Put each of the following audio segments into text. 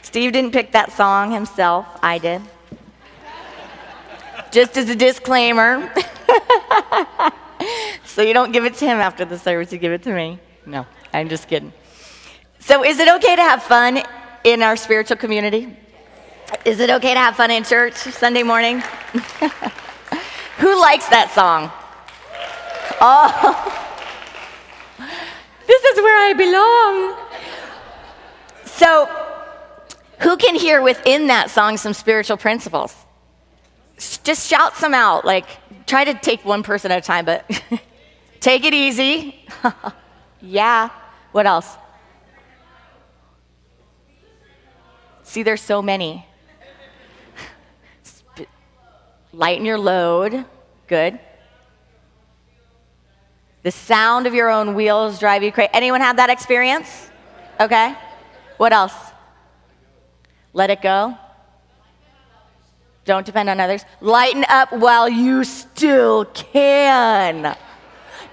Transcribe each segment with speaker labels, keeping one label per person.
Speaker 1: Steve didn't pick that song himself. I did. Just as a disclaimer. So you don't give it to him after the service, you give it to me. No, I'm just kidding. So is it okay to have fun in our spiritual community? Is it okay to have fun in church Sunday morning? Who likes that song? Oh, this is where I belong. So who can hear within that song some spiritual principles? Just shout some out. Like, try to take one person at a time, but take it easy. Yeah. What else? See, there's so many. Lighten your load. Good. The sound of your own wheels drive you crazy. Anyone have that experience? Okay. What else? Let it go. Don't depend on others. Lighten up while you still can.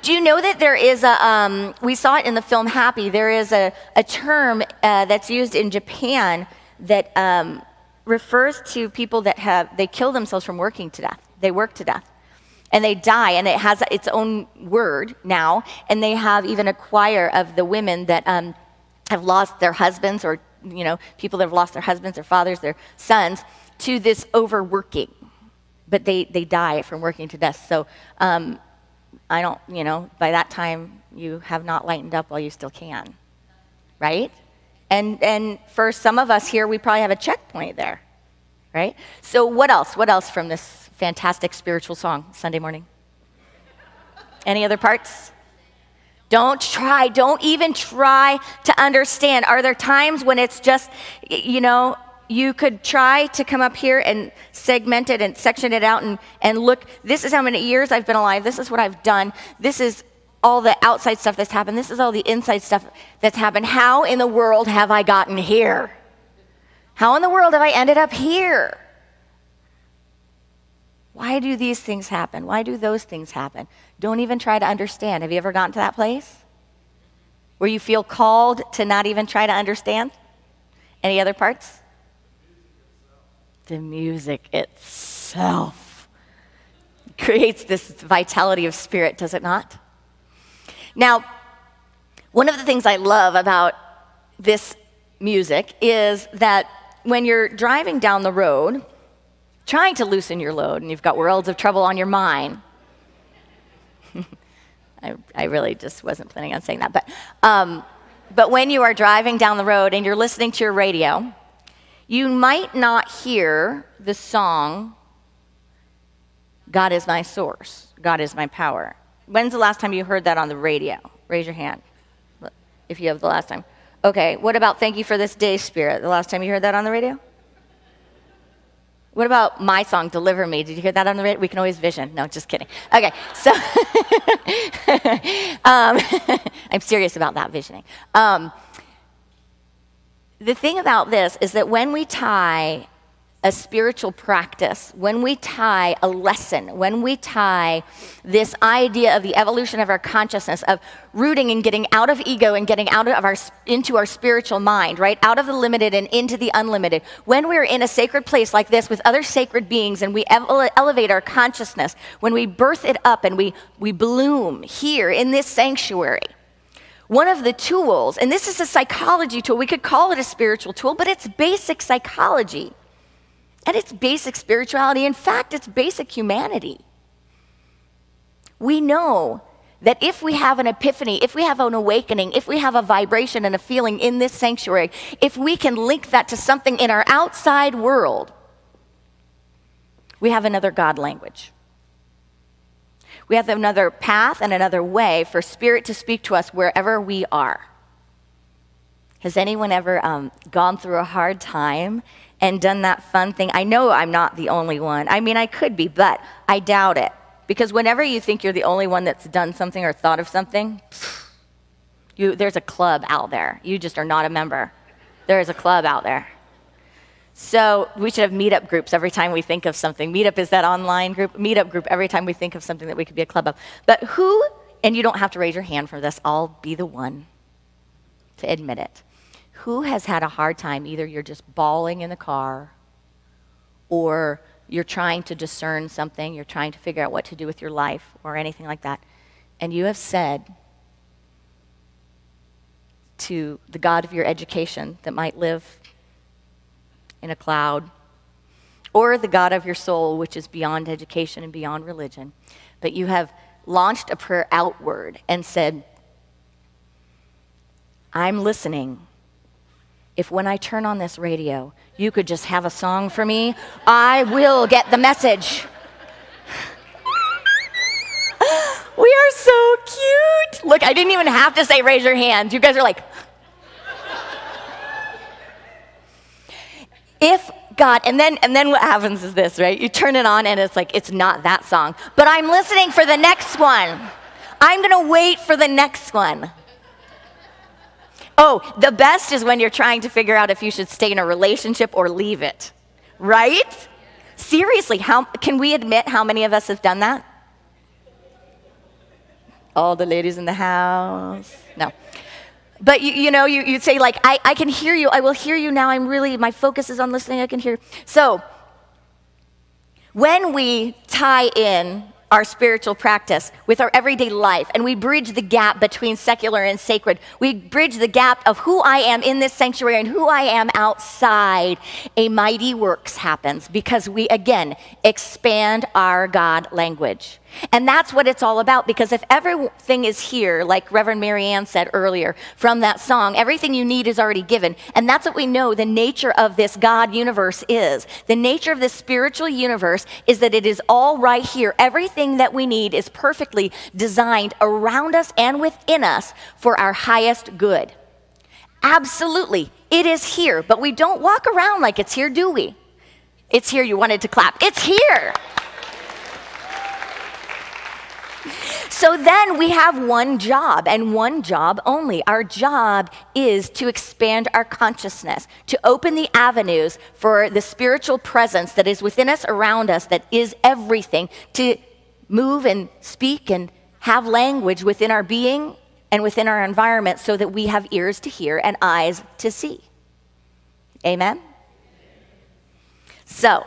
Speaker 1: Do you know that there is a, we saw it in the film Happy, there is a term that's used in Japan that refers to people that they kill themselves from working to death. They work to death. And they die, and it has its own word now, and they have even a choir of the women that have lost their husbands, or people that have lost their husbands, their fathers, their sons, to this overworking, but they die from working to death. So I don't, by that time you have not lightened up while you still can, right? And for some of us here, we probably have a checkpoint there, right? So what else? What else from this fantastic spiritual song Sunday morning? Any other parts? Don't even try to understand. Are there times when it's just, you could try to come up here and segment it and section it out and look, this is how many years I've been alive, this is what I've done, this is all the outside stuff that's happened, this is all the inside stuff that's happened. How in the world have I gotten here? How in the world have I ended up here? Why do these things happen? Why do those things happen? Don't even try to understand. Have you ever gotten to that place where you feel called to not even try to understand? Any other parts? The music itself creates this vitality of spirit, does it not? Now, one of the things I love about this music is that when you're driving down the road, trying to loosen your load, and you've got worlds of trouble on your mind. I really just wasn't planning on saying that, but when you are driving down the road and you're listening to your radio, you might not hear the song, God is my source, God is my power. When's the last time you heard that on the radio? Raise your hand if you have the last time. Okay, what about thank you for this day, Spirit? The last time you heard that on the radio? What about my song, Deliver Me? Did you hear that on the radio? We can always vision. No, just kidding. Okay, so I'm serious about that visioning. The thing about this is that when we tie a spiritual practice, when we tie a lesson, when we tie this idea of the evolution of our consciousness, of rooting and getting out of ego and getting out of into our spiritual mind, right? Out of the limited and into the unlimited. When we're in a sacred place like this with other sacred beings and we elevate our consciousness, when we birth it up and we bloom here in this sanctuary, one of the tools, and this is a psychology tool, we could call it a spiritual tool, but it's basic psychology. And it's basic spirituality. In fact, it's basic humanity. We know that if we have an epiphany, if we have an awakening, if we have a vibration and a feeling in this sanctuary, if we can link that to something in our outside world, we have another God language. We have another path and another way for Spirit to speak to us wherever we are. Has anyone ever gone through a hard time and done that fun thing? I know I'm not the only one. I mean, I could be, but I doubt it. Because whenever you think you're the only one that's done something or thought of something, there's a club out there. You just are not a member. There is a club out there. So we should have meetup groups every time we think of something. Meetup is that online group. Meetup group every time we think of something that we could be a club of. But and you don't have to raise your hand for this, I'll be the one to admit it. Who has had a hard time? Either you're just bawling in the car, or you're trying to discern something, you're trying to figure out what to do with your life, or anything like that, and you have said to the God of your education that might live in a cloud, or the God of your soul, which is beyond education and beyond religion, but you have launched a prayer outward and said, I'm listening. If when I turn on this radio, you could just have a song for me, I will get the message. We are so cute. Look, I didn't even have to say raise your hands. You guys are like. If God, and then what happens is this, right? You turn it on and it's like, it's not that song. But I'm listening for the next one. I'm going to wait for the next one. Oh, the best is when you're trying to figure out if you should stay in a relationship or leave it, right? Seriously, can we admit how many of us have done that? All the ladies in the house. No. But you'd say like, I can hear you. I will hear you now. My focus is on listening. I can hear. So when we tie in our spiritual practice with our everyday life, and we bridge the gap between secular and sacred. We bridge the gap of who I am in this sanctuary and who I am outside. A mighty works happens because we, again, expand our God language. And that's what it's all about, because if everything is here, like Reverend Mary Ann said earlier from that song, everything you need is already given. And that's what we know the nature of this God universe is. The nature of this spiritual universe is that it is all right here. Everything that we need is perfectly designed around us and within us for our highest good. Absolutely, it is here, but we don't walk around like it's here, do we? It's here. You wanted to clap. It's here. So then we have one job, and one job only. Our job is to expand our consciousness, to open the avenues for the spiritual presence that is within us, around us, that is everything, to move and speak and have language within our being and within our environment so that we have ears to hear and eyes to see. Amen? So,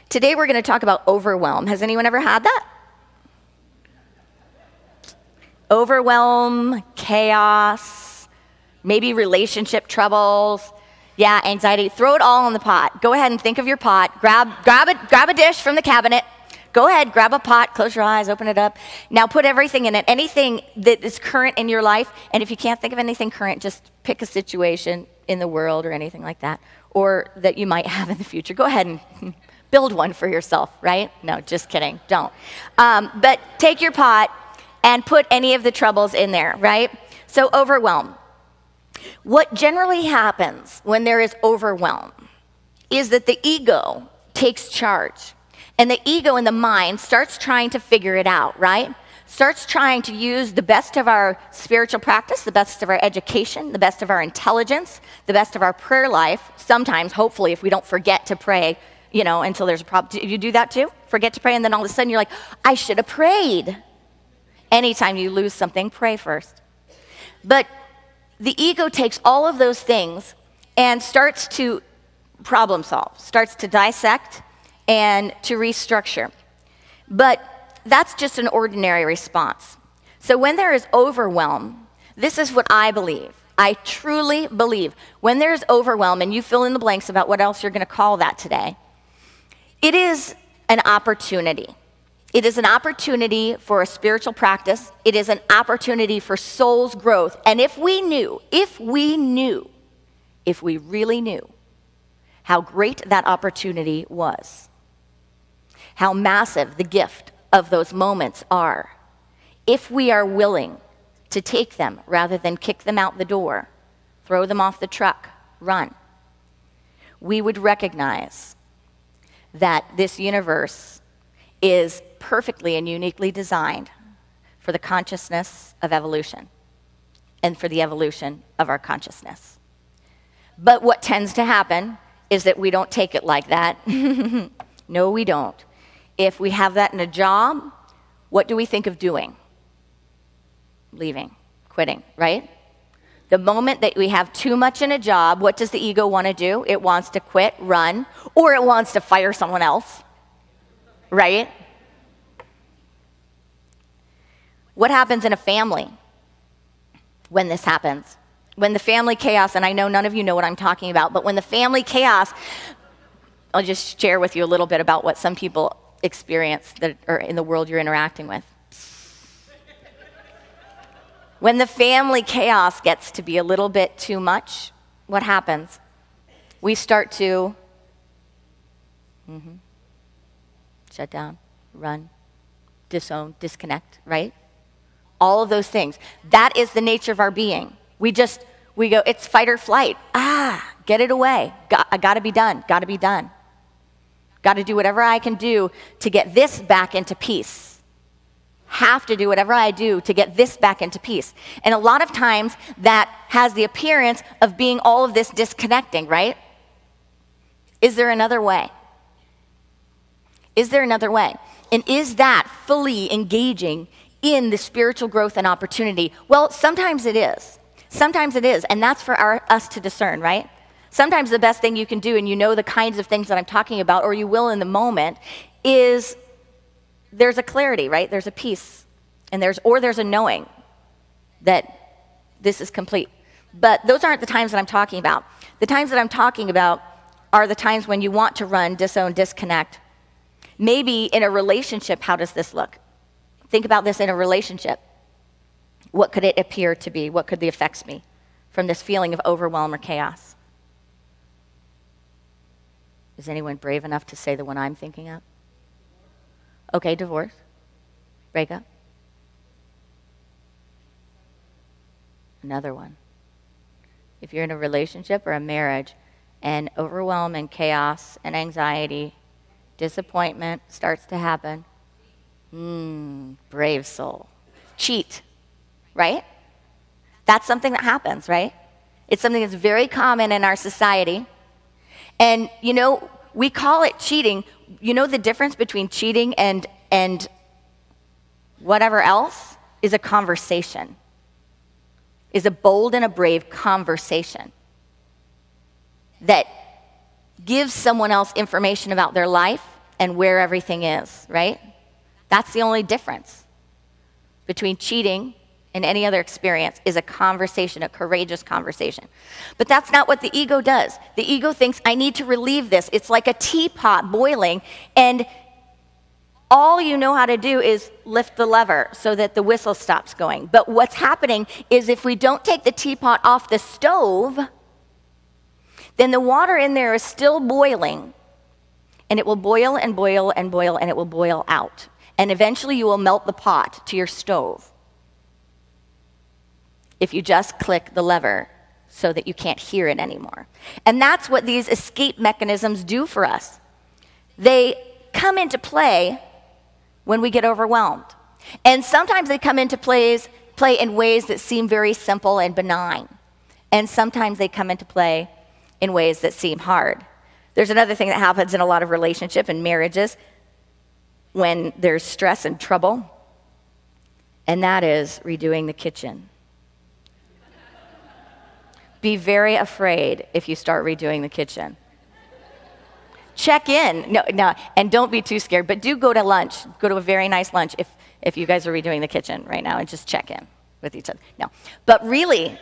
Speaker 1: today we're going to talk about overwhelm. Has anyone ever had that? Overwhelm, chaos, maybe relationship troubles, anxiety. Throw it all in the pot. Go ahead and think of your pot. Grab a dish from the cabinet. Go ahead, grab a pot, close your eyes, open it up. Now put everything in it, anything that is current in your life. And if you can't think of anything current, just pick a situation in the world or anything like that, or that you might have in the future. Go ahead and build one for yourself, right? No, just kidding, don't. But take your pot and put any of the troubles in there, right? So overwhelm. What generally happens when there is overwhelm is that the ego takes charge. And the ego in the mind starts trying to figure it out, right? Starts trying to use the best of our spiritual practice, the best of our education, the best of our intelligence, the best of our prayer life. Sometimes, hopefully, if we don't forget to pray, until there's a problem. Do you do that too? Forget to pray, and then all of a sudden you're like, I should have prayed. Anytime you lose something, pray first. But the ego takes all of those things and starts to problem solve, starts to dissect and to restructure. But that's just an ordinary response. So when there is overwhelm, this is what I believe. I truly believe when there is overwhelm, and you fill in the blanks about what else you're going to call that today, it is an opportunity. It is an opportunity for a spiritual practice. It is an opportunity for soul's growth. And if we really knew how great that opportunity was, how massive the gift of those moments are, if we are willing to take them rather than kick them out the door, throw them off the truck, run, we would recognize that this universe is perfectly and uniquely designed for the consciousness of evolution and for the evolution of our consciousness. But what tends to happen is that we don't take it like that. No, we don't. If we have that in a job, what do we think of doing? Leaving, quitting, right? The moment that we have too much in a job, what does the ego want to do? It wants to quit, run, or it wants to fire someone else, right? What happens in a family when this happens? When the family chaos, and I know none of you know what I'm talking about, but when the family chaos, I'll just share with you a little bit about what some people experience that are in the world you're interacting with. When the family chaos gets to be a little bit too much, what happens? We start to shut down, run, disown, disconnect, right? All of those things. That is the nature of our being. We go, it's fight or flight. Get it away. I gotta be done, gotta be done. Gotta do whatever I can do to get this back into peace. Have to do whatever I do to get this back into peace. And a lot of times that has the appearance of being all of this disconnecting, right? Is there another way? Is there another way? And is that fully engaging in the spiritual growth and opportunity? Well, sometimes it is. Sometimes it is, and that's for us to discern, right? Sometimes the best thing you can do, and you know the kinds of things that I'm talking about, or you will in the moment, is there's a clarity, right? There's a peace, and there's a knowing that this is complete. But those aren't the times that I'm talking about. The times that I'm talking about are the times when you want to run, disown, disconnect. Maybe in a relationship, how does this look? Think about this in a relationship. What could it appear to be? What could the effects be from this feeling of overwhelm or chaos? Is anyone brave enough to say the one I'm thinking of? Okay, divorce, breakup. Another one. If you're in a relationship or a marriage and overwhelm and chaos and anxiety, disappointment starts to happen, brave soul. Cheat, right? That's something that happens, right? It's something that's very common in our society. And, you know, we call it cheating. You know the difference between cheating and whatever else is a conversation, is a bold and a brave conversation that gives someone else information about their life and where everything is, right? That's the only difference between cheating and any other experience, is a conversation, a courageous conversation. But that's not what the ego does. The ego thinks, I need to relieve this. It's like a teapot boiling, and all you know how to do is lift the lever so that the whistle stops going. But what's happening is if we don't take the teapot off the stove, then the water in there is still boiling, and it will boil and boil and boil, and it will boil out. And eventually you will melt the pot to your stove if you just click the lever so that you can't hear it anymore. And that's what these escape mechanisms do for us. They come into play when we get overwhelmed. And sometimes they come into play in ways that seem very simple and benign. And sometimes they come into play in ways that seem hard. There's another thing that happens in a lot of relationships and marriages when there's stress and trouble, and that is redoing the kitchen. Be very afraid if you start redoing the kitchen. Check in. No, and don't be too scared, but do go to lunch. Go to a very nice lunch if you guys are redoing the kitchen right now, and just check in with each other. No, but really,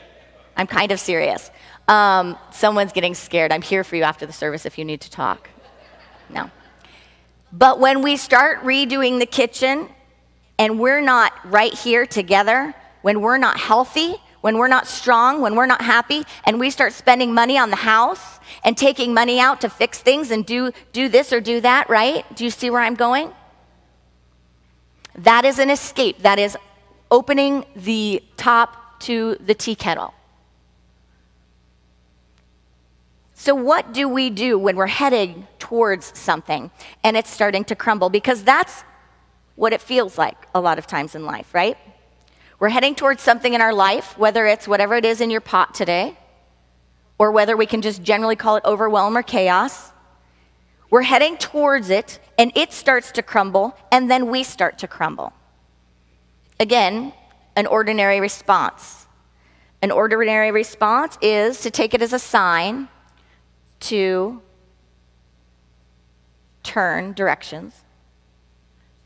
Speaker 1: I'm kind of serious. Someone's getting scared. I'm here for you after the service if you need to talk. No. But when we start redoing the kitchen and we're not right here together, when we're not healthy, when we're not strong, when we're not happy, and we start spending money on the house and taking money out to fix things and do this or do that, right? Do you see where I'm going? That is an escape. That is opening the top to the tea kettle. So what do we do when we're heading towards something and it's starting to crumble? Because that's what it feels like a lot of times in life, right? We're heading towards something in our life, whether it's whatever it is in your pot today, or whether we can just generally call it overwhelm or chaos. We're heading towards it, and it starts to crumble, and then we start to crumble. Again, an ordinary response. An ordinary response is to take it as a sign to turn directions,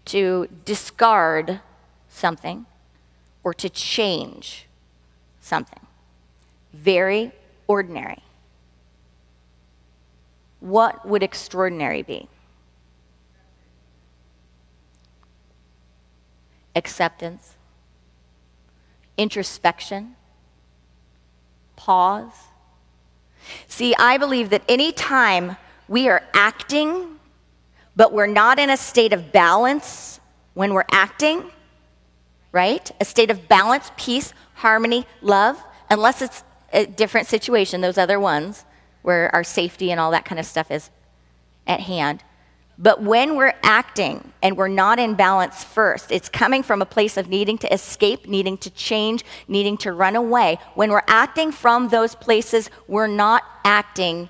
Speaker 1: to discard something, or to change something. Very ordinary. What would extraordinary be? Acceptance, introspection, pause. See, I believe that any time we are acting, but we're not in a state of balance when we're acting, right? A state of balance, peace, harmony, love, unless it's a different situation, those other ones where our safety and all that kind of stuff is at hand. But when we're acting and we're not in balance first, it's coming from a place of needing to escape, needing to change, needing to run away. When we're acting from those places, we're not acting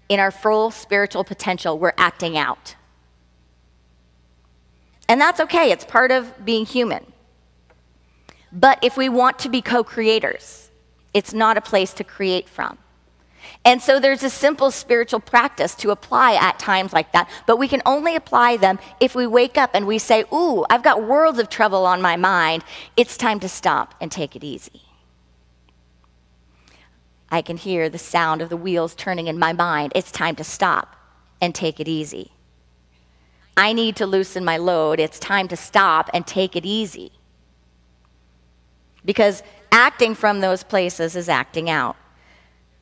Speaker 1: in our full spiritual potential. We're acting out. And that's okay. It's part of being human. But if we want to be co-creators, it's not a place to create from. And so there's a simple spiritual practice to apply at times like that, but we can only apply them if we wake up and we say, ooh, I've got worlds of trouble on my mind. It's time to stop and take it easy. I can hear the sound of the wheels turning in my mind. It's time to stop and take it easy. I need to loosen my load. It's time to stop and take it easy. Because acting from those places is acting out.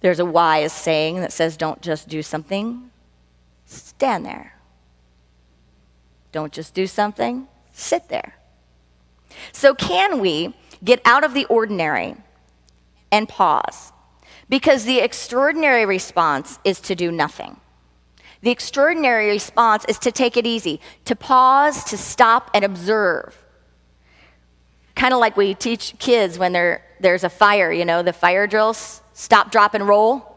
Speaker 1: There's a wise saying that says, don't just do something, stand there. Don't just do something, sit there. So can we get out of the ordinary and pause? Because the extraordinary response is to do nothing. The extraordinary response is to take it easy, to pause, to stop and observe. Kind of like we teach kids when there's a fire, you know, the fire drills. Stop, drop, and roll.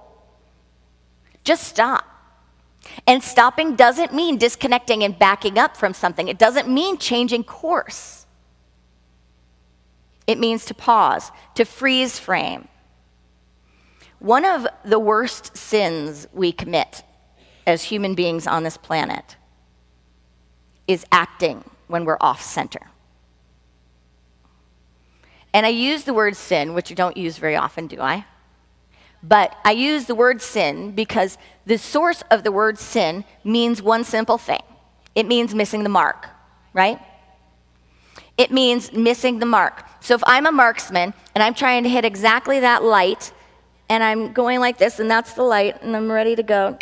Speaker 1: Just stop. And stopping doesn't mean disconnecting and backing up from something. It doesn't mean changing course. It means to pause, to freeze frame. One of the worst sins we commit as human beings on this planet is acting when we're off center. And I use the word sin, which you don't use very often, do I? But I use the word sin because the source of the word sin means one simple thing. It means missing the mark, right? It means missing the mark. So if I'm a marksman and I'm trying to hit exactly that light and I'm going like this and that's the light and I'm ready to go,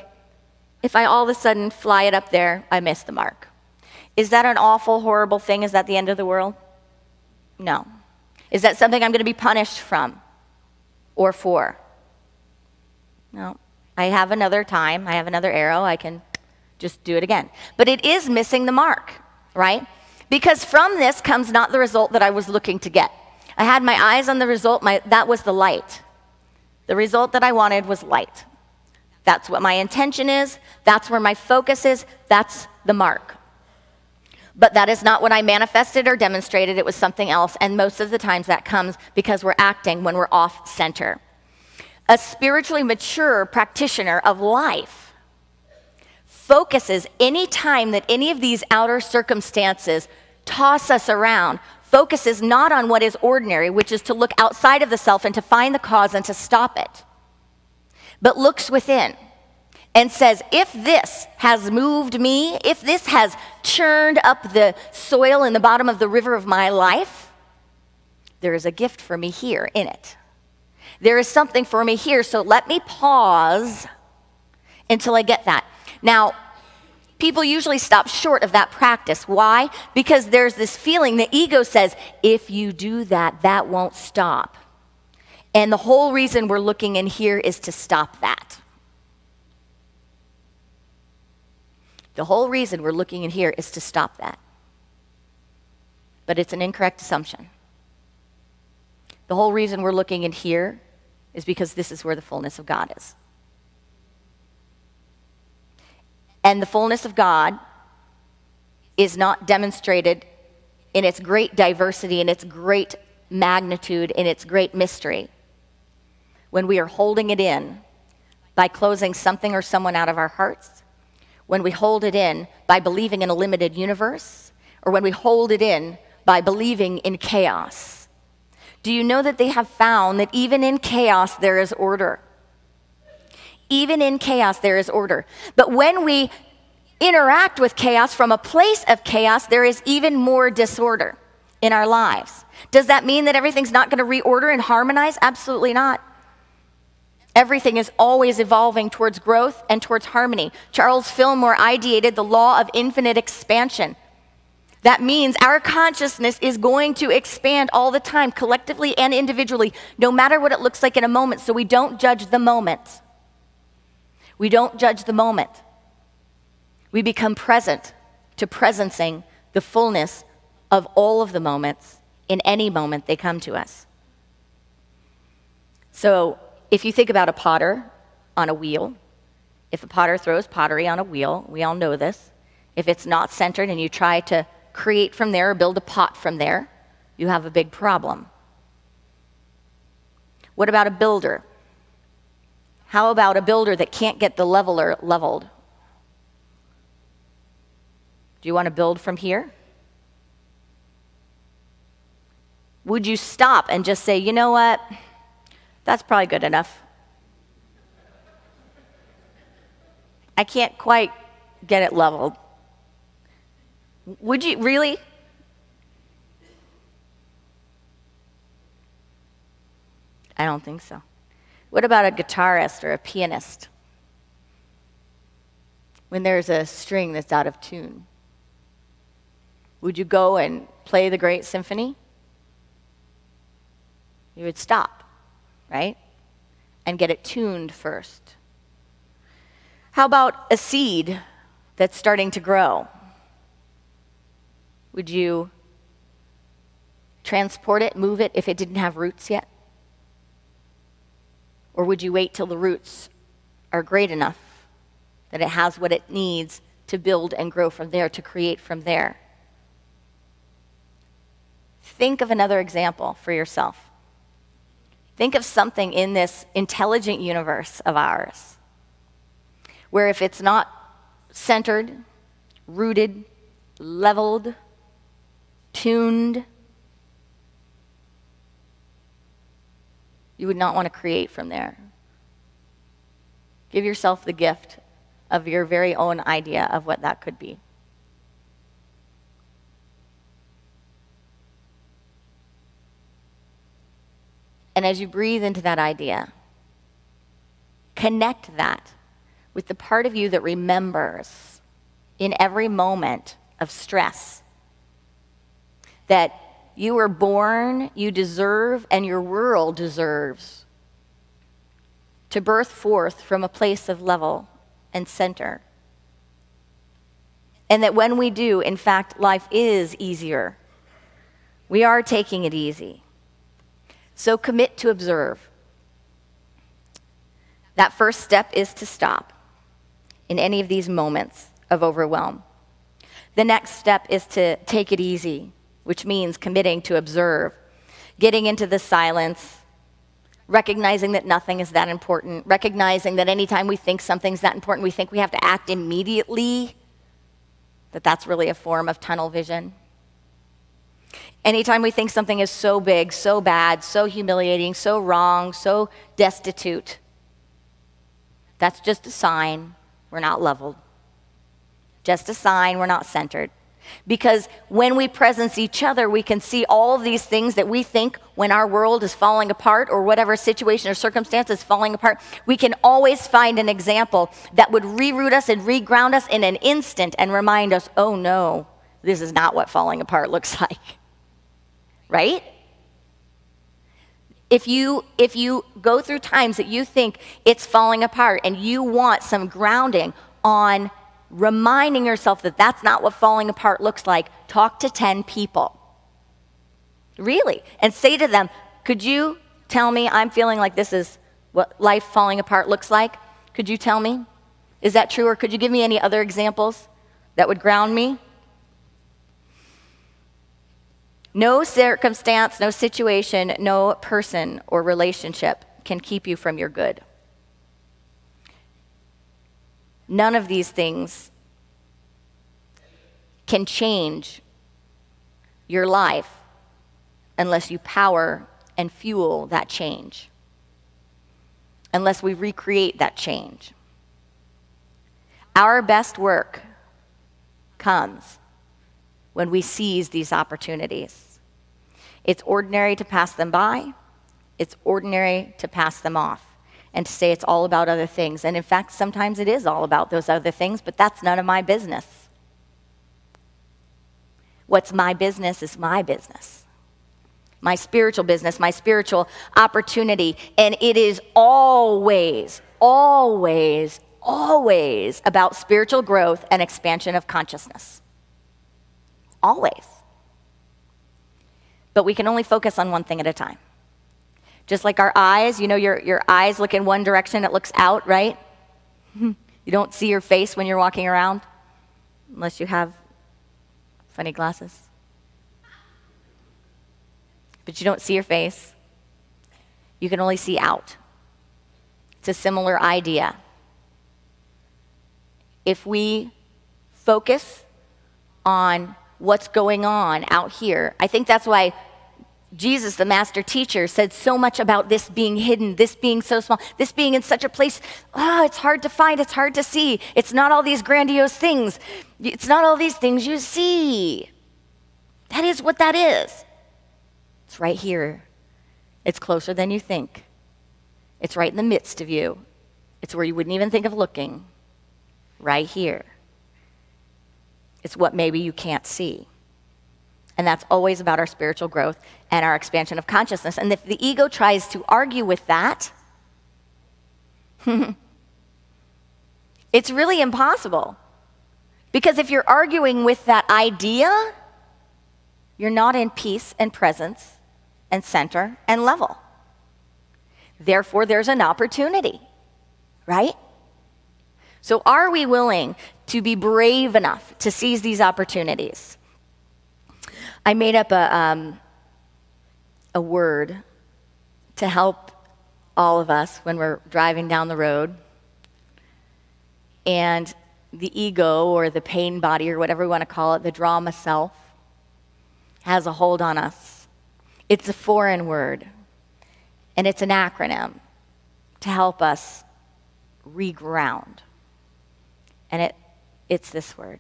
Speaker 1: if I all of a sudden fly it up there, I miss the mark. Is that an awful, horrible thing? Is that the end of the world? No. Is that something I'm going to be punished from or for? No, I have another time, I have another arrow, I can just do it again. But it is missing the mark, right? Because from this comes not the result that I was looking to get. I had my eyes on the result, that was the light. The result that I wanted was light. That's what my intention is, that's where my focus is, that's the mark. But that is not what I manifested or demonstrated, it was something else, and most of the times that comes because we're acting when we're off center. A spiritually mature practitioner of life focuses any time that any of these outer circumstances toss us around, focuses not on what is ordinary, which is to look outside of the self and to find the cause and to stop it, but looks within and says, if this has moved me, if this has churned up the soil in the bottom of the river of my life, there is a gift for me here in it. There is something for me here, so let me pause until I get that. Now, people usually stop short of that practice. Why? Because there's this feeling, the ego says, if you do that, that won't stop. And the whole reason we're looking in here is to stop that. The whole reason we're looking in here is to stop that. But it's an incorrect assumption. The whole reason we're looking in here is because this is where the fullness of God is. And the fullness of God is not demonstrated in its great diversity, in its great magnitude, in its great mystery, when we are holding it in by closing something or someone out of our hearts, when we hold it in by believing in a limited universe, or when we hold it in by believing in chaos. Do you know that they have found that even in chaos there is order? Even in chaos there is order. But when we interact with chaos from a place of chaos, there is even more disorder in our lives. Does that mean that everything's not going to reorder and harmonize? Absolutely not. Everything is always evolving towards growth and towards harmony. Charles Fillmore ideated the law of infinite expansion. That means our consciousness is going to expand all the time, collectively and individually, no matter what it looks like in a moment, so we don't judge the moment. We don't judge the moment. We become present to presencing the fullness of all of the moments in any moment they come to us. So if you think about a potter on a wheel, if a potter throws pottery on a wheel, we all know this. If it's not centered and you try to create from there or build a pot from there, you have a big problem. What about a builder? How about a builder that can't get the leveler leveled? Do you want to build from here? Would you stop and just say, you know what? That's probably good enough. I can't quite get it leveled. Would you really? I don't think so. What about a guitarist or a pianist? When there's a string that's out of tune, would you go and play the great symphony? You would stop, right? And get it tuned first. How about a seed that's starting to grow? Would you transport it, move it if it didn't have roots yet? Or would you wait till the roots are great enough that it has what it needs to build and grow from there, to create from there? Think of another example for yourself. Think of something in this intelligent universe of ours where if it's not centered, rooted, leveled, tuned, you would not want to create from there. Give yourself the gift of your very own idea of what that could be. And as you breathe into that idea, connect that with the part of you that remembers in every moment of stress that you were born, you deserve, and your world deserves to birth forth from a place of level and center. And that when we do, in fact, life is easier. We are taking it easy. So commit to observe. That first step is to stop in any of these moments of overwhelm. The next step is to take it easy, which means committing to observe, getting into the silence, recognizing that nothing is that important, recognizing that anytime we think something's that important, we think we have to act immediately, that's really a form of tunnel vision. Anytime we think something is so big, so bad, so humiliating, so wrong, so destitute, that's just a sign we're not leveled. Just a sign we're not centered. Because when we presence each other, we can see all of these things that we think when our world is falling apart or whatever situation or circumstance is falling apart, we can always find an example that would reroute us and reground us in an instant and remind us, oh no, this is not what falling apart looks like. Right? If you go through times that you think it's falling apart and you want some grounding on reminding yourself that that's not what falling apart looks like, talk to 10 people. Really. And say to them, could you tell me I'm feeling like this is what life falling apart looks like? Could you tell me? Is that true? Or could you give me any other examples that would ground me? No circumstance, no situation, no person or relationship can keep you from your good. None of these things can change your life unless you power and fuel that change, unless we recreate that change. Our best work comes when we seize these opportunities. It's ordinary to pass them by. It's ordinary to pass them off and to say it's all about other things. And in fact, sometimes it is all about those other things, but that's none of my business. What's my business is my business. My spiritual business, my spiritual opportunity. And it is always, always, always about spiritual growth and expansion of consciousness. Always. But we can only focus on one thing at a time. Just like our eyes, you know, your eyes look in one direction, it looks out, right? You don't see your face when you're walking around, unless you have funny glasses. But you don't see your face. You can only see out. It's a similar idea. If we focus on what's going on out here, I think that's why Jesus, the master teacher, said so much about this being hidden, this being so small, this being in such a place, it's hard to find, it's hard to see. It's not all these grandiose things. It's not all these things you see. That is what that is. It's right here. It's closer than you think. It's right in the midst of you. It's where you wouldn't even think of looking. Right here. It's what maybe you can't see. And that's always about our spiritual growth and our expansion of consciousness. And if the ego tries to argue with that, it's really impossible. Because if you're arguing with that idea, you're not in peace and presence and center and level. Therefore, there's an opportunity, right? So are we willing to be brave enough to seize these opportunities? I made up a word to help all of us when we're driving down the road. And the ego or the pain body or whatever we want to call it, the drama self, has a hold on us. It's a foreign word, and it's an acronym to help us reground. And it's this word.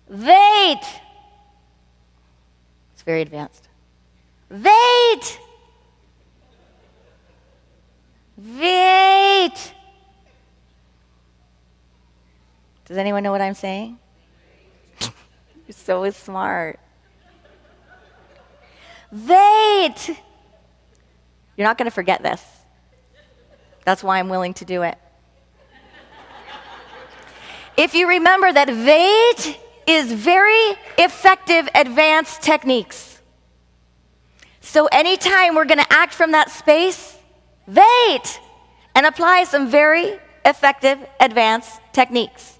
Speaker 1: Wait! It's very advanced. Wait! Wait! Does anyone know what I'm saying? You're so smart. Wait! You're not going to forget this. That's why I'm willing to do it. If you remember that wait is very effective advanced techniques. So anytime we're going to act from that space, wait, and apply some very effective advanced techniques.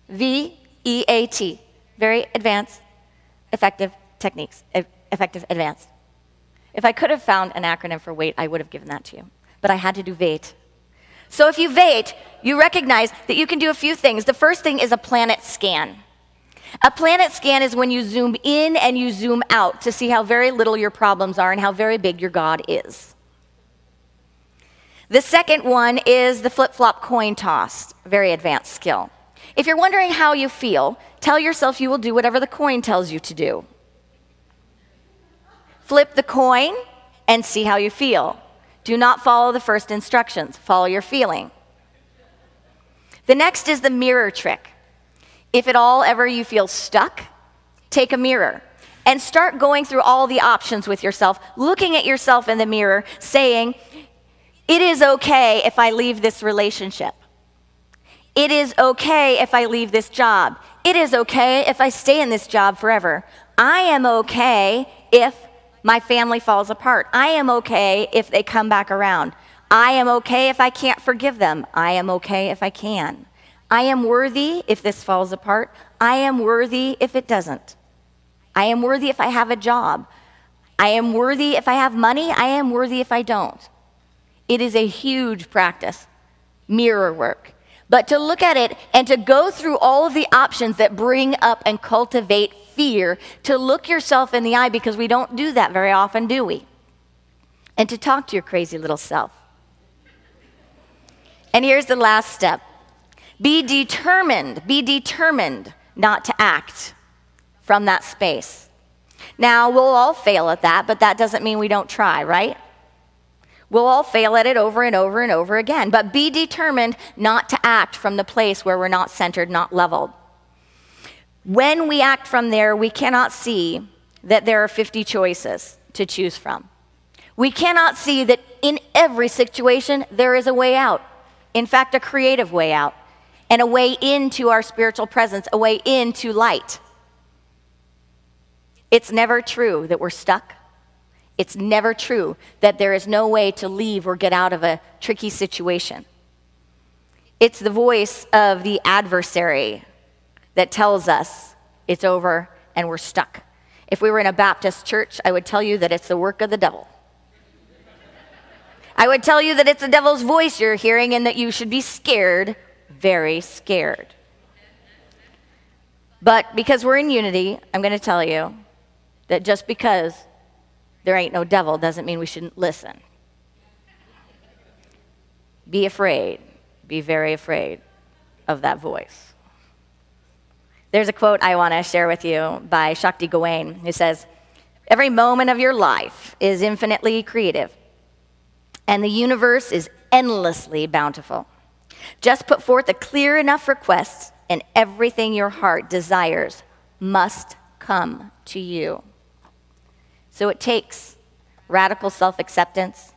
Speaker 1: V-E-A-T, very advanced, effective techniques, effective advanced. If I could have found an acronym for wait, I would have given that to you. But I had to do wait. So if you wait, you recognize that you can do a few things. The first thing is a planet scan. A planet scan is when you zoom in and you zoom out to see how very little your problems are and how very big your God is. The second one is the flip-flop coin toss, very advanced skill. If you're wondering how you feel, tell yourself you will do whatever the coin tells you to do. Flip the coin and see how you feel. Do not follow the first instructions. Follow your feeling. The next is the mirror trick. If at all ever you feel stuck, take a mirror and start going through all the options with yourself, looking at yourself in the mirror, saying, it is okay if I leave this relationship. It is okay if I leave this job. It is okay if I stay in this job forever. I am okay if my family falls apart. I am okay if they come back around. I am okay if I can't forgive them. I am okay if I can. I am worthy if this falls apart. I am worthy if it doesn't. I am worthy if I have a job. I am worthy if I have money. I am worthy if I don't. It is a huge practice, mirror work. But to look at it and to go through all of the options that bring up and cultivate fear, to look yourself in the eye, because we don't do that very often, do we? And to talk to your crazy little self. And here's the last step. Be determined not to act from that space. Now, we'll all fail at that, but that doesn't mean we don't try, right? We'll all fail at it over and over and over again, but be determined not to act from the place where we're not centered, not leveled. When we act from there, we cannot see that there are 50 choices to choose from. We cannot see that in every situation there is a way out. In fact, a creative way out, and a way into our spiritual presence, a way into light. It's never true that we're stuck. It's never true that there is no way to leave or get out of a tricky situation. It's the voice of the adversary that tells us it's over and we're stuck. If we were in a Baptist church, I would tell you that it's the work of the devil. I would tell you that it's the devil's voice you're hearing and that you should be scared, very scared. But because we're in unity, I'm going to tell you that just because there ain't no devil doesn't mean we shouldn't listen. Be afraid. Be very afraid of that voice. There's a quote I want to share with you by Shakti Gawain, who says, "Every moment of your life is infinitely creative, and the universe is endlessly bountiful. Just put forth a clear enough request, and everything your heart desires must come to you." So it takes radical self-acceptance.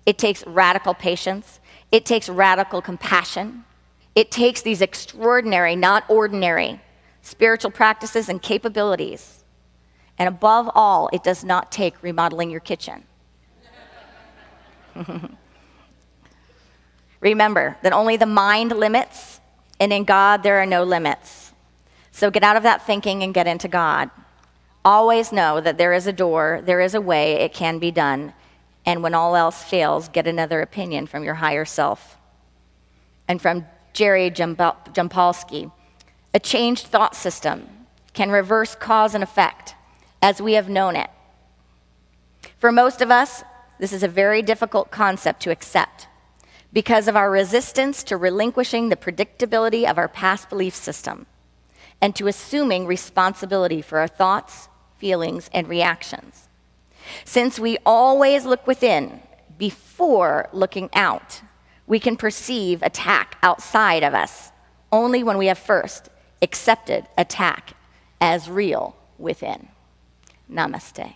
Speaker 1: It takes radical patience. It takes radical compassion. It takes these extraordinary, not ordinary, spiritual practices and capabilities. And above all, it does not take remodeling your kitchen. Remember that only the mind limits, and in God there are no limits. So get out of that thinking and get into God. Always know that there is a door, there is a way, it can be done. And when all else fails, get another opinion from your higher self. And from Jerry Jampolsky, a changed thought system can reverse cause and effect as we have known it. For most of us, this is a very difficult concept to accept because of our resistance to relinquishing the predictability of our past belief system and to assuming responsibility for our thoughts, feelings, and reactions. Since we always look within before looking out, we can perceive attack outside of us only when we have first accepted attack as real within. Namaste.